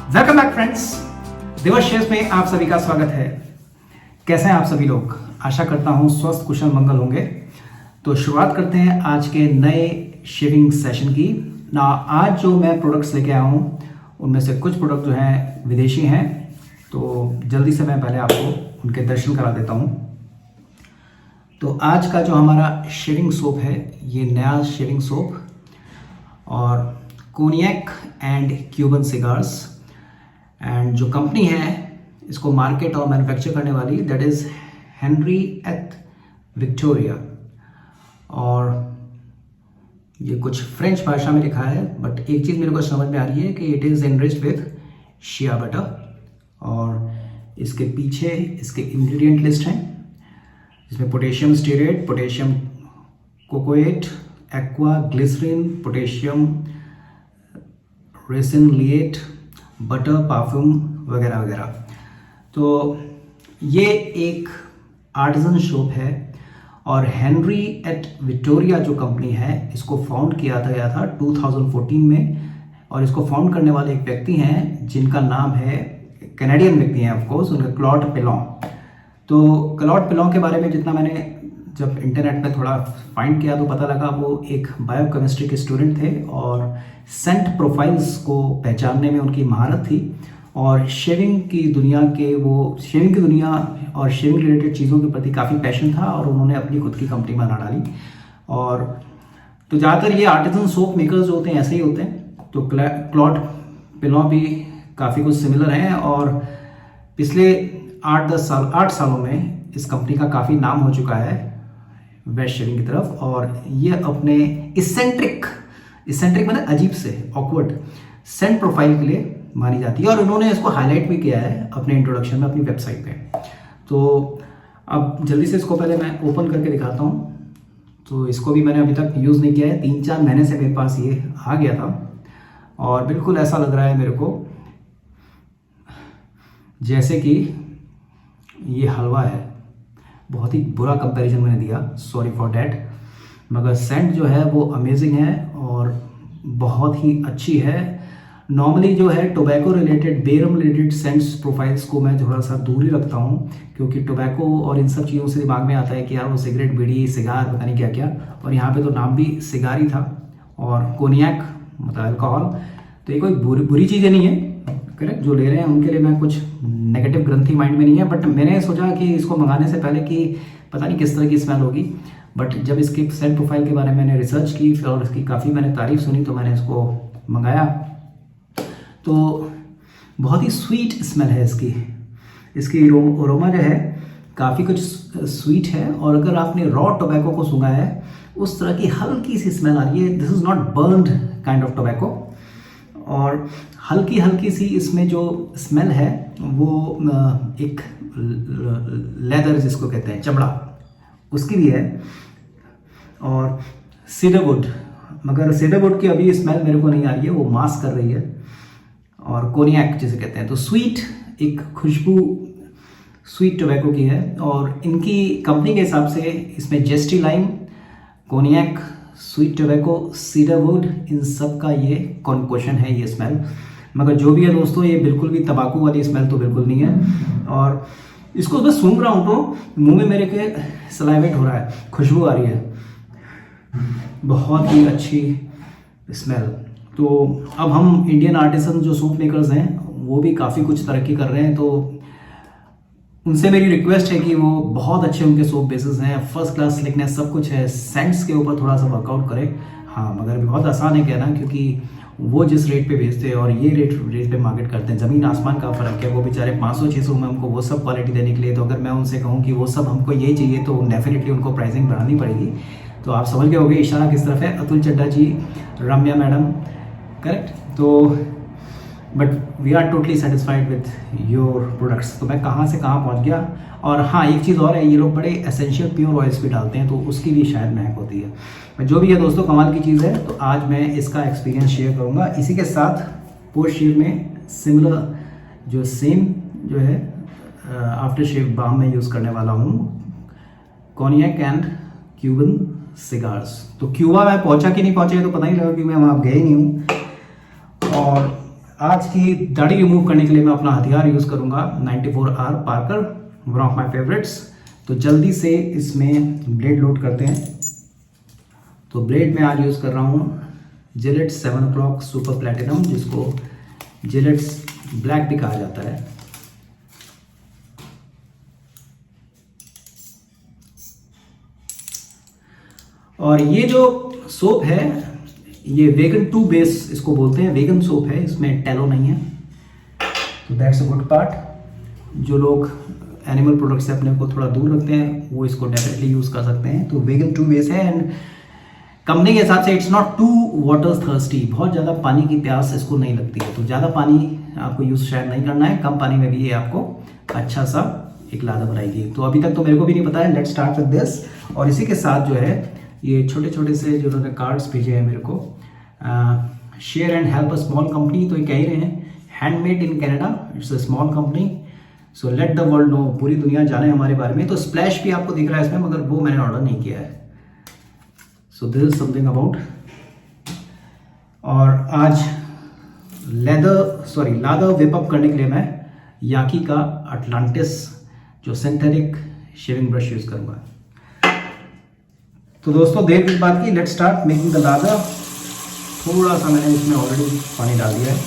Welcome back friends, दिवस shares में आप सभी का स्वागत है। कैसे हैं आप सभी लोग? आशा करता हूं स्वस्थ कुशल मंगल होंगे। तो शुरुआत करते हैं आज के नए शेविंग सेशन की। ना आज जो मैं प्रोडक्ट्स लेके आया हूं उनमें से कुछ प्रोडक्ट जो हैं विदेशी हैं, तो जल्दी से मैं पहले आपको उनके दर्शन करा देता हूं। तो आज का जो हमारा शेविंग सोप है, ये नया शेविंग सोप और cognac and Cuban cigars, and जो कंपनी है इसको मार्केट और मैन्युफैक्चर करने वाली that is Henri et Victoria. और ये कुछ फ्रेंच भाषा में लिखा है, बट एक चीज़ मेरे को समझ में आ रही है कि it is enriched with shea butter. और इसके पीछे इसके इंग्रेडिएंट लिस्ट हैं, इसमें potassium stearate, potassium cocoate, aqua glycerin, potassium ricinoleate, butter, perfume वगैरह वगैरह। तो ये एक आर्टिजन शॉप है और हेनरी एट विक्टोरिया जो कंपनी है इसको फाउंड किया गया था 2014 में। और इसको फाउंड करने वाले एक व्यक्ति हैं जिनका नाम है, कैनेडियन व्यक्ति हैं ऑफ कोर्स, उनका क्लॉड पेलॉन। तो क्लॉड पेलॉन के बारे में जितना मैंने जब इंटरनेट पे थोड़ा फाइंड किया तो पता लगा वो एक बायोकेमिस्ट्री के स्टूडेंट थे और सेंट प्रोफाइल्स को पहचानने में उनकी महारत थी। और शेविंग की दुनिया और शेविंग रिलेटेड चीज़ों के प्रति काफ़ी पैशन था और उन्होंने अपनी खुद की कंपनी बना डाली। और तो ज़्यादातर ये आर्टिजन सोप मेकर्स जो होते हैं ऐसे ही होते हैं। तो क्लॉड पेलॉन भी काफ़ी कुछ सिमिलर हैं और पिछले 8 सालों में इस कंपनी का काफ़ी नाम हो चुका है वेस्ट शेविंग की तरफ। और ये अपने इसेंट्रिक मतलब अजीब से ऑकवर्ड सेंट प्रोफाइल के लिए मानी जाती है और उन्होंने इसको हाईलाइट भी किया है अपने इंट्रोडक्शन में अपनी वेबसाइट पे। तो अब जल्दी से इसको पहले मैं ओपन करके दिखाता हूँ। तो इसको भी मैंने अभी तक यूज़ नहीं किया है, 3-4 महीने से मेरे पास ये आ गया था और बिल्कुल ऐसा लग रहा है मेरे को जैसे कि ये हलवा है। बहुत ही बुरा कंपैरिजन मैंने दिया, सॉरी फॉर डैट, मगर सेंट जो है वो अमेजिंग है और बहुत ही अच्छी है। नॉर्मली जो है tobacco related, bay rum related scents profiles को मैं थोड़ा सा दूर ही रखता हूँ, क्योंकि टोबैको और इन सब चीज़ों से दिमाग में आता है कि यार वो सिगरेट, बीड़ी, सिगार, पता नहीं क्या क्या। और यहाँ पे तो नाम भी सिगार ही था। और कोनियक मतलब अल्कोहल, तो ये कोई बुरी चीज़ें नहीं है, करेक्ट। जो ले रहे हैं उनके लिए मैं कुछ नेगेटिव ग्रंथि माइंड में नहीं है, बट मैंने सोचा कि इसको मंगाने से पहले कि पता नहीं किस तरह की स्मेल होगी। बट जब इसके सेंट प्रोफाइल के बारे में मैंने रिसर्च की और इसकी काफ़ी मैंने तारीफ सुनी तो मैंने इसको मंगाया। तो बहुत ही स्वीट स्मेल है इसकी अरोमा जो है काफ़ी कुछ स्वीट है। और अगर आपने रॉ टोबैको को सूंघा है उस तरह की हल्की सी स्मेल आ रही है। This is not burned kind of tobacco. और हल्की सी इसमें जो स्मेल है वो एक लेदर जिसको कहते हैं, चमड़ा, उसकी भी है। और सीडरवुड, मगर सीडरवुड की अभी स्मेल मेरे को नहीं आ रही है, वो मास्क कर रही है। और कोनियक जिसे कहते हैं, तो स्वीट एक खुशबू स्वीट टोबैको की है। और इनकी कंपनी के हिसाब से इसमें zesty lime, cognac, sweet tobacco, cedarwood, इन सब का ये कॉम्पोजिशन है ये स्मेल। मगर जो भी है दोस्तों, ये बिल्कुल भी तंबाकू वाली स्मेल तो बिल्कुल नहीं है। और इसको मैं सूंघ रहा हूँ तो मुंह में मेरे के सलाइवेट हो रहा है, खुशबू आ रही है, बहुत ही अच्छी स्मेल। तो अब हम इंडियन आर्टिसन जो सोप मेकर्स हैं वो भी काफ़ी कुछ तरक्की कर रहे हैं, तो उनसे मेरी रिक्वेस्ट है कि वो बहुत अच्छे उनके सोप बेसिस हैं, फर्स्ट क्लास स्लिकनेस सब कुछ है, सेंट्स के ऊपर थोड़ा सा वर्कआउट करें। हाँ, मगर बहुत आसान है कहना, क्योंकि वो जिस रेट पे बेचते हैं और ये रेट पे मार्केट करते हैं, ज़मीन आसमान का फ़र्क है। वो बेचारे 500-600 में हमको वो सब क्वालिटी देने के लिए, तो अगर मैं उनसे कहूँ कि वो सब हमको ये चाहिए तो डेफिनेटली उनको प्राइसिंग बढ़ानी पड़ेगी। तो आप समझ गए होंगे इशारा किस तरफ है, अतुल चड्डा जी, रम्या मैडम, करेक्ट। तो but we are totally satisfied with your products. तो मैं कहाँ से कहाँ पहुँच गया। और हाँ, एक चीज़ और है, ये लोग बड़े एसेंशियल प्योर ऑयल्स भी डालते हैं, तो उसकी भी शायद महक होती है। जो भी है दोस्तों, कमाल की चीज़ है। तो आज मैं इसका एक्सपीरियंस शेयर करूँगा। इसी के साथ पोस्ट शेव में सिमिलर जो सेम जो है आफ्टर शेव बाम में यूज़ करने वाला हूँ, कोनियक एंड क्यूबन सिगार्स। तो क्यूबा मैं पहुंचा कि नहीं पहुंचा तो पता नहीं लगा, क्योंकि मैं वहाँ गए नहीं हूँ। और आज की दाढ़ी रिमूव करने के लिए मैं अपना हथियार यूज़ करूँगा 94R Parker, one of my favourites. तो जल्दी से इसमें ब्लेड लोड करते हैं। तो ब्लेड में आज यूज़ कर रहा हूँ जिलेट 7 o'clock सुपर प्लेटिनम, जिसको जिलेट्स ब्लैक भी कहा जाता है। और ये जो सोप है ये वेगन 2 बेस इसको बोलते हैं, वेगन सोप है, इसमें टैलो नहीं है। तो दैट्स अ गुड पार्ट। जो लोग एनिमल प्रोडक्ट से अपने को थोड़ा दूर रखते हैं वो इसको डेफिनेटली यूज़ कर सकते हैं। तो वेगन 2 बेस है एंड कंपनी के हिसाब से it's not too water thirsty, बहुत ज़्यादा पानी की प्यास इसको नहीं लगती है। तो ज़्यादा पानी आपको यूज़ शायद नहीं करना है, कम पानी में भी ये आपको अच्छा सा एक लादा बनाएगी। तो अभी तक तो मेरे को भी नहीं पता है। Let's start with this. और इसी के साथ जो है ये छोटे छोटे से जो उन्होंने कार्ड्स भेजे हैं मेरे को, share and help a small company. तो ये कह ही रहे हैं handmade in Canada, it's a small company, so let the world know, पूरी दुनिया जाने हमारे बारे में। तो स्प्लैश भी आपको दिख रहा है इसमें, मगर वो मैंने ऑर्डर नहीं किया है। So this is something about. और आज लादर विप अप करने के लिए मैं याकी का अटलांटिस जो सिंथेटिक शेविंग ब्रश यूज करूंगा। तो दोस्तों देर किस बात की, let's start making the lather. थोड़ा सा मैंने इसमें ऑलरेडी पानी डाल दिया है।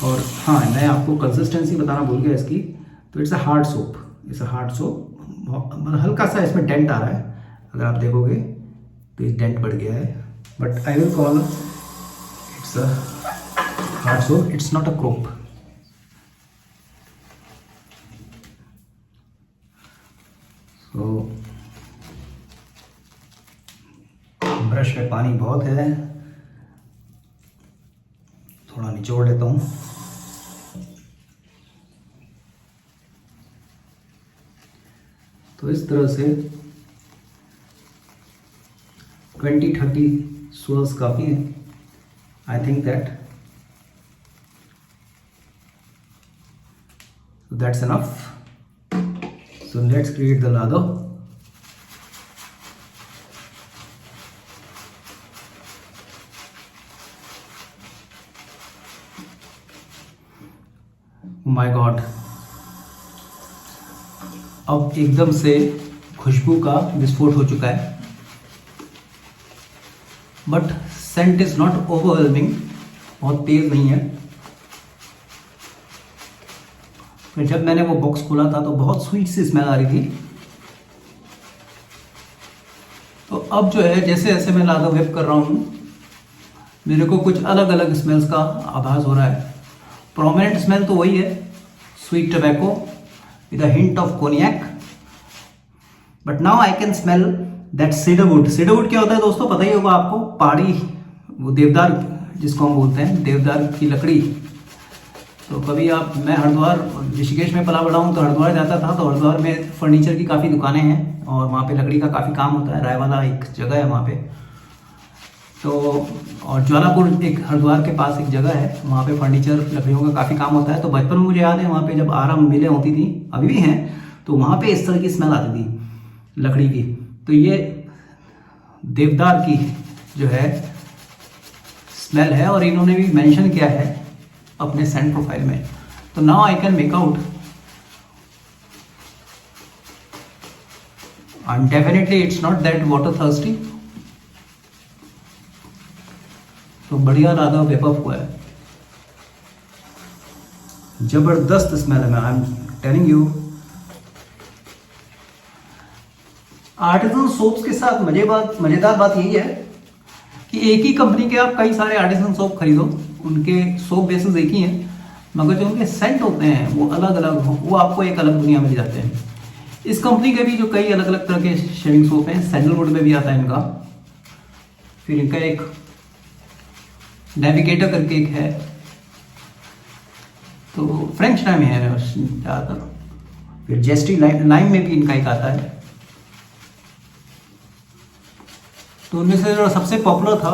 और हाँ, मैं आपको कंसिस्टेंसी बताना भूल गया इसकी। तो it's a hard soap, it's a hard soap. मतलब हल्का सा इसमें डेंट आ रहा है, अगर आप देखोगे तो ये डेंट बढ़ गया है, but I will call it's a hard soap, it's not a crop. तो ब्रश में पानी बहुत है, थोड़ा निचोड़ लेता हूँ। तो इस तरह से 20-30 swirls काफ़ी है, I think that's enough. So let's create the lather. My God, अब एकदम से खुशबू का विस्फोट हो चुका है, but scent is not overwhelming, बहुत तेज नहीं है। तो जब मैंने वो बॉक्स खोला था तो बहुत स्वीट सी स्मेल आ रही थी। तो अब जो है जैसे जैसे मैं लादा वेप कर रहा हूँ मेरे को कुछ अलग अलग स्मेल्स का आभास हो रहा है। प्रोमिनेंट स्मेल तो वही है, sweet tobacco with a hint of cognac, but now I can smell that cedarwood. Cedarwood क्या होता है दोस्तों, पता ही होगा आपको, पहाड़ी वो देवदार जिसको हम बोलते हैं, देवदार की लकड़ी। तो कभी आप, मैं हरिद्वार ऋषिकेश में पला बड़ा हूँ, तो हरिद्वार जाता था, तो हरिद्वार में फर्नीचर की काफ़ी दुकानें हैं और वहाँ पे लकड़ी का काफ़ी काम होता है। रायवाला एक जगह है वहाँ पे। तो और ज्वालापुर एक हरिद्वार के पास एक जगह है, वहाँ पे फर्नीचर लकड़ियों का काफ़ी काम होता है। तो बचपन में मुझे याद है वहाँ पे जब आराम मिलें होती थी, अभी भी हैं, तो वहाँ पे इस तरह की स्मेल आती थी लकड़ी की। तो ये देवदार की जो है स्मेल है, और इन्होंने भी मेंशन किया है अपने सेंट प्रोफाइल में। तो now I can make out, and definitely it's not that water thirsty. तो बढ़िया लादा वेप अप हुआ है, जबरदस्त स्मेल है, I am telling you. Artisan soaps के साथ मजेदार बात यही है कि एक ही कंपनी के आप कई सारे आर्टिजन सोप खरीदो, उनके सोप बेसिस एक ही हैं, मगर जो उनके सेंट होते हैं वो अलग अलग हो, वो आपको एक अलग दुनिया में ले जाते हैं। इस कंपनी के भी जो कई अलग अलग तरह के शेविंग सोप हैं, सैंडलवुड में भी आता है इनका, फिर इनका एक नेविगेटर करके एक है, तो फ्रेंच नाम है ज़्यादातर। फिर जेस्टी लाइम में भी इनका एक आता है। तो उनमें से जो सबसे पॉपुलर था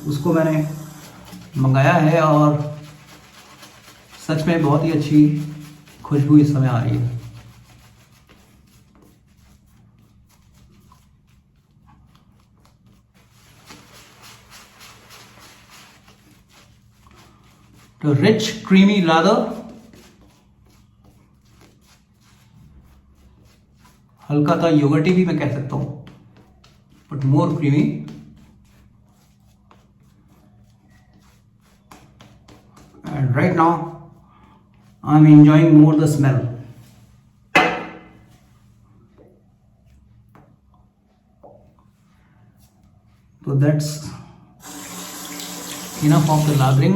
उसको मैंने मंगाया है, और सच में बहुत ही अच्छी खुशबू इस समय आ रही है। तो रिच क्रीमी लादर, हल्का सा योगर्टी भी मैं कह सकता हूं, but more creamy. And right now I am enjoying more the smell. So that's enough of the lathering.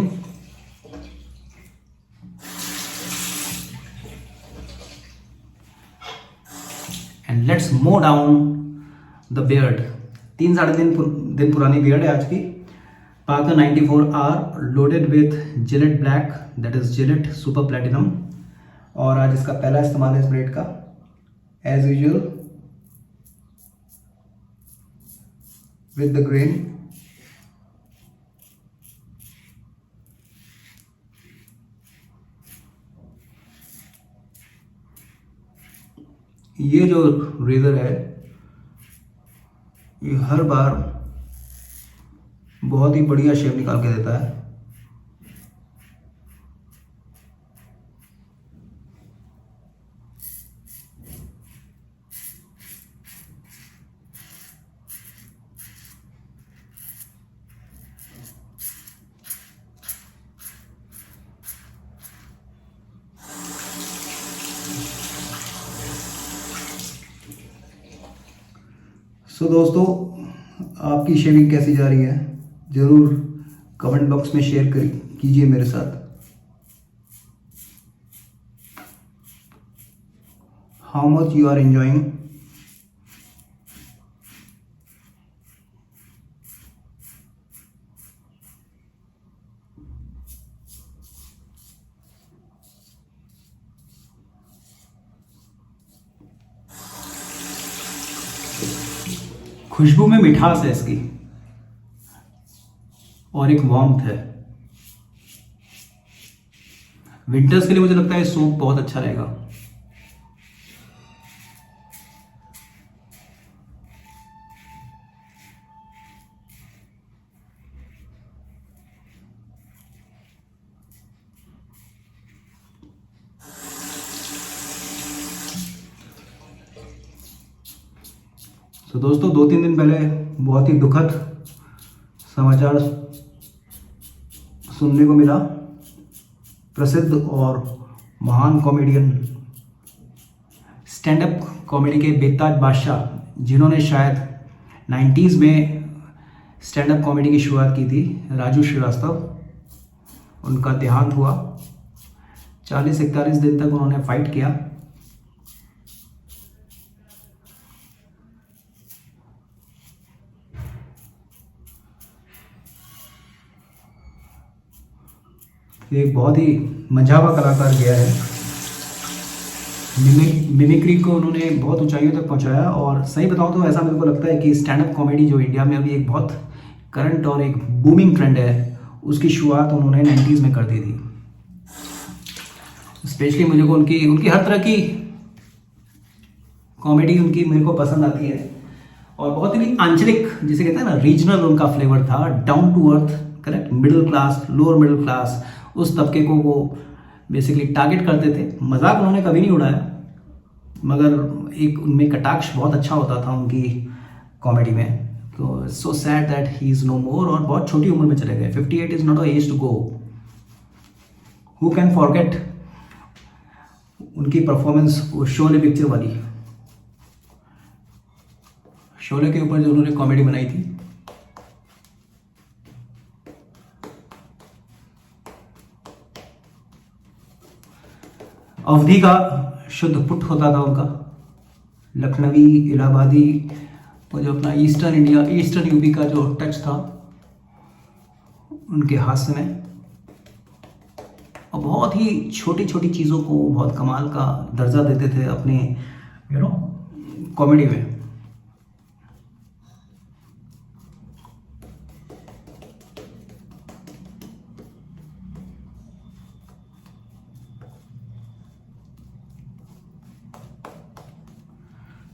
And let's mow down the beard. 3-3.5 दिन पुरानी beard है आज की। Parker 94R loaded with Gillette Black, that is Gillette Super Platinum, और आज इसका पहला इस्तेमाल है इस ब्लेड का। As usual with the grain, ये जो रेजर है ये हर बार बहुत ही बढ़िया शेप निकाल के देता है। सो दोस्तों, आपकी शेविंग कैसी जा रही है ज़रूर कमेंट बॉक्स में शेयर कीजिए मेरे साथ। How much you are enjoying. खुशबू में मिठास है इसकी और एक वार्मथ है। विंटर्स के लिए मुझे लगता है सोप बहुत अच्छा रहेगा। तो दोस्तों 2-3 दिन पहले बहुत ही दुखद समाचार सुनने को मिला। प्रसिद्ध और महान कॉमेडियन, स्टैंड अप कॉमेडी के बेताज बादशाह, जिन्होंने शायद 90s में स्टैंड अप कॉमेडी की शुरुआत की थी, राजू श्रीवास्तव, उनका देहांत हुआ। 40-41 दिन तक उन्होंने फाइट किया। एक बहुत ही मजावा कलाकार गया है। मिमिक्री को उन्होंने बहुत ऊंचाइयों तक पहुंचाया। और सही बताऊं तो ऐसा मेरे को लगता है कि स्टैंड अप कॉमेडी जो इंडिया में अभी एक बहुत करंट और एक बूमिंग ट्रेंड है, उसकी शुरुआत उन्होंने 90s में कर दी थी। स्पेशली मुझे को उनकी हर तरह की कॉमेडी उनकी मेरे को पसंद आती है। और बहुत ही आंचलिक, जिसे कहते हैं ना, रीजनल उनका फ्लेवर था, down to earth, correct, middle class, lower middle class, उस तबके को वो बेसिकली टारगेट करते थे। मजाक उन्होंने कभी नहीं उड़ाया, मगर एक उनमें कटाक्ष बहुत अच्छा होता था उनकी कॉमेडी में। तो so sad that he is no more, और बहुत छोटी उम्र में चले गए। 58 is not a age to go. Who can forget उनकी परफॉर्मेंस वो शोले पिक्चर वाली, शोले के ऊपर जो उन्होंने कॉमेडी बनाई थी। अवधी का शुद्ध पुट होता था उनका, लखनवी, इलाहाबादी, और जो अपना ईस्टर्न इंडिया, ईस्टर्न यूपी का जो टच था उनके हास्य में। और बहुत ही छोटी छोटी चीज़ों को बहुत कमाल का दर्जा देते थे अपने कॉमेडी में।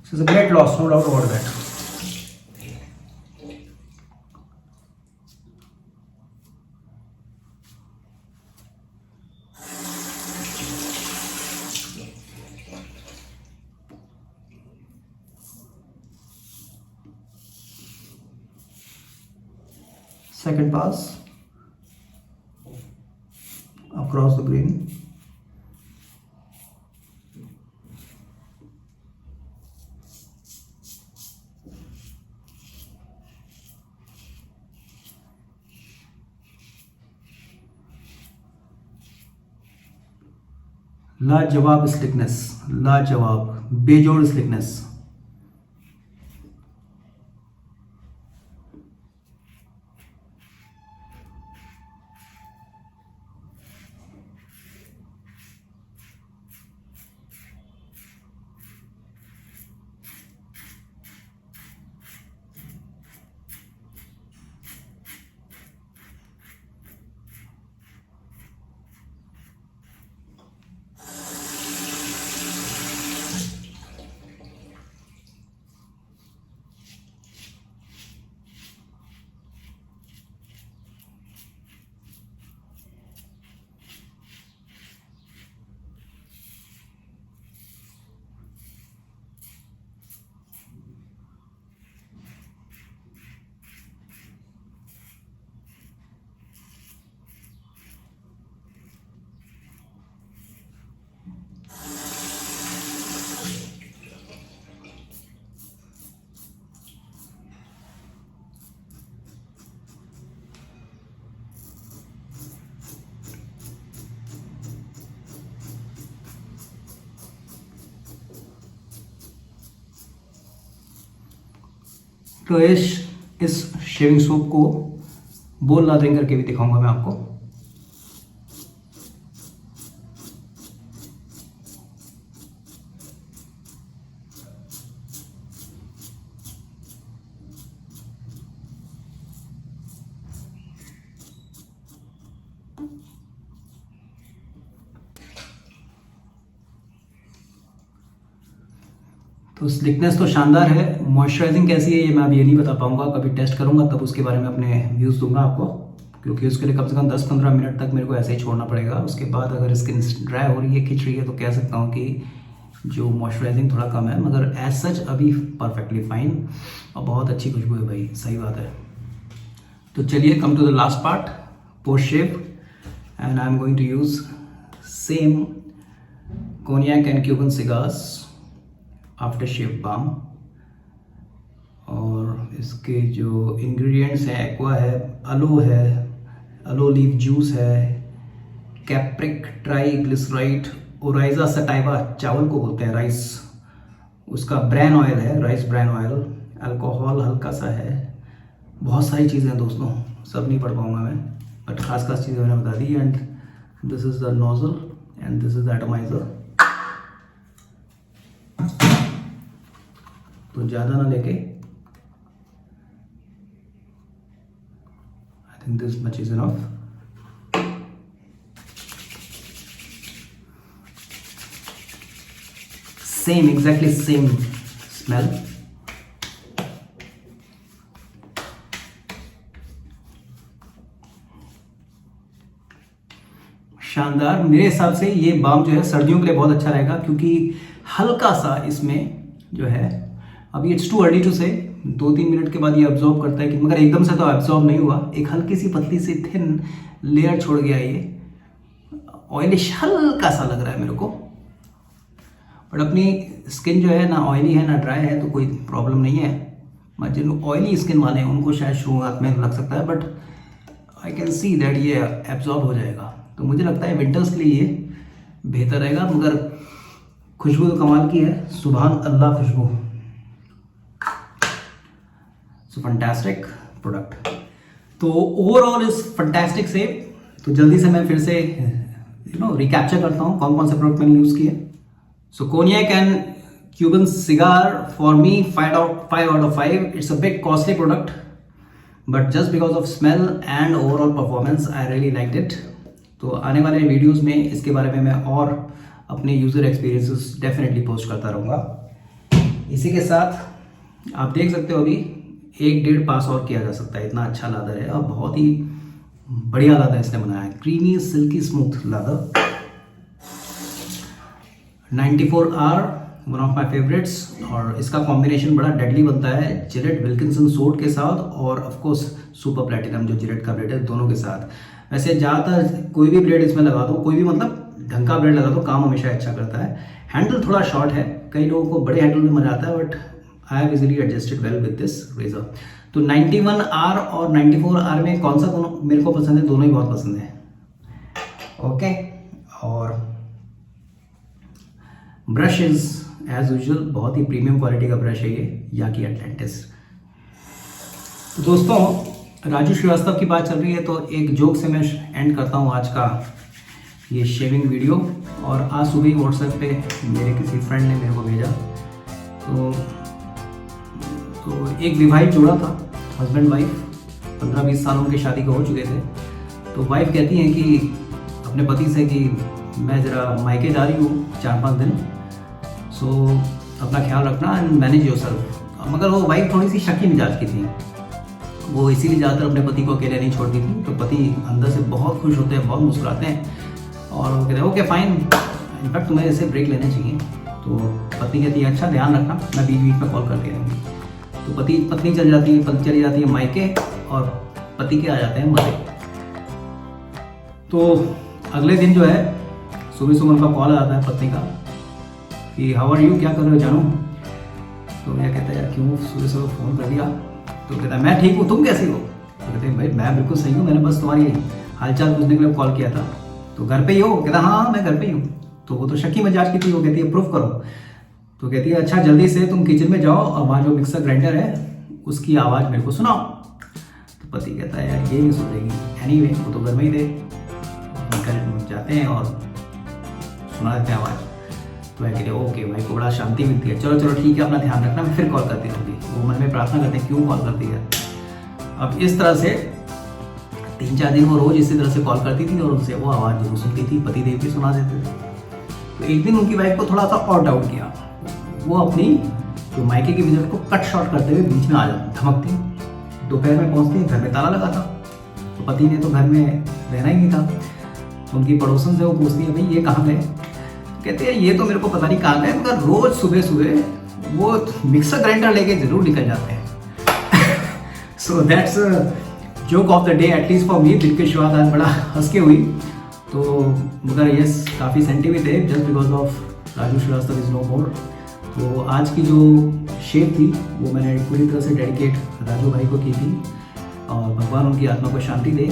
It's a great loss, no doubt about that. second pass across the grain. लाजवाब स्लिकनेस, लाजवाब बेजोड़ स्लिकनेस। तो इस शेविंग सोप को बोल लादरिंग करके भी दिखाऊंगा मैं आपको। तो स्लिकनेस तो शानदार है, मॉइस्चराइजिंग कैसी है ये मैं अभी ये नहीं बता पाऊंगा, कभी टेस्ट करूंगा तब उसके बारे में अपने व्यूज़ दूंगा आपको, क्योंकि उसके लिए कम से कम 10-15 मिनट तक मेरे को ऐसे ही छोड़ना पड़ेगा। उसके बाद अगर स्किन ड्राई हो रही है, खिंच रही है, तो कह सकता हूँ कि जो मॉइस्चराइजिंग थोड़ा कम है, मगर एज सच अभी परफेक्टली फाइन और बहुत अच्छी खुशबू है भाई, सही बात है। तो चलिए come to the last part, post shave, and I am going to use same cognac and Cuban cigars after shave balm. और इसके जो इंग्रेडिएंट्स हैं, एक्वा है, अलो है, अलो लीफ जूस है, कैप्रिक ट्राईग्लिसराइड, ओराइजा सटाइवा चावल को बोलते हैं, राइस, उसका ब्रैन ऑयल है, राइस ब्रैन ऑयल, अल्कोहल हल्का सा है, बहुत सारी चीज़ें हैं दोस्तों, सब नहीं पढ़ पाऊंगा मैं, बट खास खास चीज़ें मैंने बता दी। And this is the nozzle and this is the atomiser. तो ज़्यादा ना लेके, I think this much is enough. Same, exactly same smell. शानदार, मेरे हिसाब से ये बाम जो है सर्दियों के लिए बहुत अच्छा रहेगा, क्योंकि हल्का सा इसमें जो है, अभी इट्स टू अर्ली टू से, 2-3 मिनट के बाद ये अब्जॉर्ब करता है कि, मगर एकदम से तो अब्जॉर्ब नहीं हुआ, एक हल्की सी पतली सी थिन लेयर छोड़ गया ये, ऑयलिश हल्का सा लग रहा है मेरे को, बट अपनी स्किन जो है ना ऑयली है ना ड्राई है, तो कोई प्रॉब्लम नहीं है। मगर जिन ऑयली स्किन वाले हैं उनको शायद शुरुआत में लग सकता है, but I can see that ये एब्जॉर्ब हो जाएगा। तो मुझे लगता है विंटर्स के लिए ये बेहतर रहेगा, मगर खुशबू तो कमाल की है, सुभान अल्लाह खुशबू। सो फंटास्टिक प्रोडक्ट, तो ओवरऑल इज फंटास्टिक से। तो जल्दी से मैं फिर से रिकैप्चर करता हूँ कौन कौन से प्रोडक्ट मैंने यूज़ किए। So cognac and Cuban cigar for me 5 out of 5। It's a big costly product, but just because of smell and overall performance I really like it. तो आने वाले वीडियोज़ में इसके बारे में मैं और अपने यूज़र एक्सपीरियंसेस डेफिनेटली पोस्ट करता रहूँगा। इसी के साथ आप देख सकते हो अभी 1-1.5 पास और किया जा सकता है, इतना अच्छा लादर है और बहुत ही बढ़िया लादर इसने बनाया है, creamy silkie smooth lather. 94R one of my favourites, और इसका कॉम्बिनेशन बड़ा डेडली बनता है जिलेट विल्किंसन सोड के साथ, और ऑफ कोर्स सुपर प्लैटिनम जो जिलेट का ब्लेड है, दोनों के साथ। वैसे ज़्यादातर कोई भी ब्लेड इसमें लगा दो, कोई भी मतलब ढंग का ब्लेड लगा दो, काम हमेशा अच्छा करता है। हैंडल थोड़ा शॉर्ट है, कई लोगों को बड़े हैंडल में मजा आता है, but I have easily adjusted well with this razor. तो 91R और 94R में कौन सा दोनों मेरे को पसंद है? दोनों ही बहुत पसंद है। ओके, और ब्रश इज एज यूजुअल बहुत ही प्रीमियम क्वालिटी का ब्रश है ये, याकी अटलांटिस। तो दोस्तों, राजू श्रीवास्तव की बात चल रही है, तो एक जोक से मैं एंड करता हूँ आज का ये शेविंग वीडियो। और आज सुबह ही व्हाट्सएप पे मेरे किसी फ्रेंड ने मेरे को भेजा, तो एक विवाहित जोड़ा था, हस्बैंड वाइफ, 15-20 साल उनकी शादी को हो चुके थे। तो वाइफ कहती हैं कि अपने पति से कि मैं ज़रा मायके जा रही हूँ 4-5 दिन, सो अपना ख्याल रखना एंड मैनेज योरसेल्फ। मगर वो वाइफ थोड़ी सी शक्की मिजाज की थी, वो इसीलिए ज़्यादातर अपने पति को अकेले नहीं छोड़ती थी। तो पति अंदर से बहुत खुश होते हैं, बहुत मुस्कुराते हैं, और वो कहते हैं ओके फाइन, इनफैक्ट तुम्हें ऐसे ब्रेक लेने चाहिए। तो पत्नी कहती है अच्छा ध्यान रखना, मैं बीच बीच में कॉल करती रहूँगी। तो पत्नी चली जाती है मायके, और पति के आ जाते हैं मजे। तो अगले दिन जो है सुबह सुबह उनका कॉल आता है पत्नी का कि हाउ आर यू, क्या कर रहे हो जानू? तो मैं कहता है यार क्यों सुबह सुबह फ़ोन कर दिया? तो कहता है मैं ठीक हूँ, तुम कैसी हो? तो कहते हैं भाई मैं बिल्कुल सही हूँ, मैंने बस तुम्हारी हालचाल पूछने के लिए कॉल किया था। तो घर पे ही हो? कहता हाँ मैं घर पे ही हूँ। तो वो तो शक्की मजाज की थी, वो कहती है प्रूफ करो। तो कहती है अच्छा जल्दी से तुम किचन में जाओ और वहाँ जो मिक्सर ग्राइंडर है उसकी आवाज़ मेरे को सुनाओ। तो पति कहता है यार ये नहीं सुनेगी, एनीवे वो तो घर में ही थे, निकल जाते हैं और सुना देते हैं आवाज़। तो मैं कहते ओके भाई को बड़ा शांति मिलती है, चलो चलो ठीक है अपना ध्यान रखना, मैं फिर कॉल करती रहूँगी। वो मन में प्रार्थना करते हैं क्यों कॉल करती है। अब इस तरह से 3-4 दिन वो रोज इसी तरह से कॉल करती थी और उनसे वो आवाज़ जरूर सुनती थी, पति देव भी सुना देते थे। तो एक दिन उनकी वाइफ को थोड़ा सा और डाउट किया, वो अपनी जो मायके की विजिट को कट शॉर्ट करते हुए बीच में आ जाती, धमकती। दोपहर में पहुंचती, घर में ताला लगा था, तो पति ने तो घर में रहना ही नहीं था। तो उनकी पड़ोसन से वो पूछती है भाई ये कहाँ गए? कहते हैं ये तो मेरे को पता नहीं कहाँ गए, मगर रोज सुबह सुबह वो मिक्सर ग्राइंडर लेके जरूर निकल जाते हैं। So that's joke of the day, at least for me. दिन के शुरुआत आज बड़ा हंस के हुई, तो मगर यस काफ़ी सेंटिमेंट है just because of Raju Srivastava is no more. तो आज की जो शेप थी वो मैंने पूरी तरह से डेडिकेट राजू भाई को की थी, और भगवान उनकी आत्मा को शांति दे।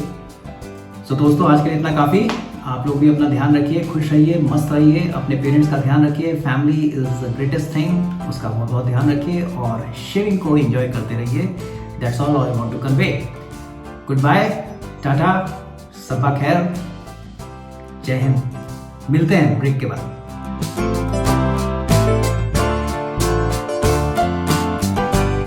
सो दोस्तों आज के लिए इतना काफ़ी। आप लोग भी अपना ध्यान रखिए, खुश रहिए, मस्त रहिए, अपने पेरेंट्स का ध्यान रखिए, family is the greatest thing, उसका बहुत बहुत ध्यान रखिए, और शेविंग को एंजॉय करते रहिए। That's all I want to convey. Goodbye, टाटा, सबा खैर, जय हिंद। मिलते हैं ब्रेक के बाद।